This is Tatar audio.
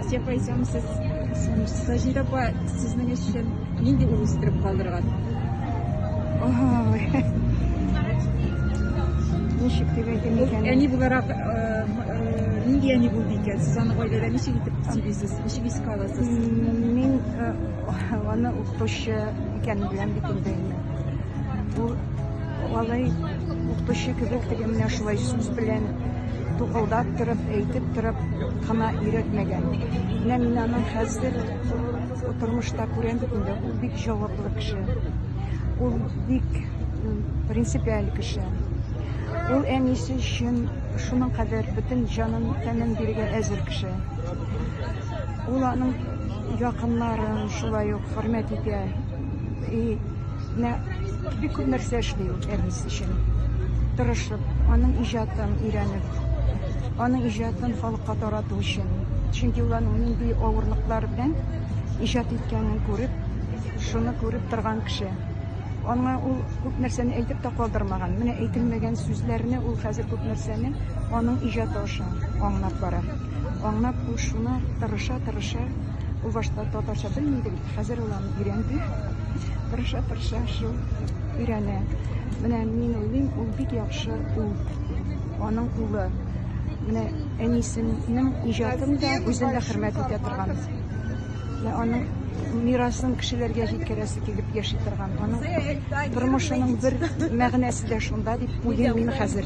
Асия Пайсам, сіз Сажида апа сіздің үшін нендей ұлыстырып қалдырған? Ничек дип әйтим икән? Әни буларак нинди әни булды икән? Сез аны гаиләдә ничек итеп сөйлисез? Ничек искә аласыз? Мин аны укытучы икәнен беләм бит инде. Ул алай укытучы кебек теге менә шулай сүз белән тугылдап торып, әйтеп торып кына өйрәтмәгән. Менә мин аның хәзер тормышта күрәм бит инде. Ул бик җаваплы кеше. Ул бик принципиаль кеше. Ул әнисе өчен шуның кадәр бөтен җанын, тәнен бирергә әзер кеше. Ул аның якыннарын шулай ук хөрмәт итә. Бик күп нәрсә эшли ул әнисе өчен. Тырышып, аның иҗатын өйрәнеп, аның иҗатын халыкка тарату өчен. Чөнки ул аның нинди авырлыклар белән иҗат иткәнен күреп, шуны күреп торган кеше. Аңа ул күп нәрсәне әйтеп тә калдырмаган. Менә әйтелмәгән сүзләрне ул хәзер күп нәрсәне аның иҗаты аша аңлап бара. Аңлап ул шуны тырыша. Ул башта татарча белмиде, хәзер ул аны өйрәнде. Тырыша шул өйрәнә. Менә мин уйлыйм, ул бик яхшы ул. Аның улы. Менә әнисенең иҗатын да үзендә хөрмәт итә торган. Менә аның мирасын кешеләргә җиткерәсе килеп яши торган. Аның тормышының бер мәгънәсе дә шунда дип уйлыйм мин хәзер.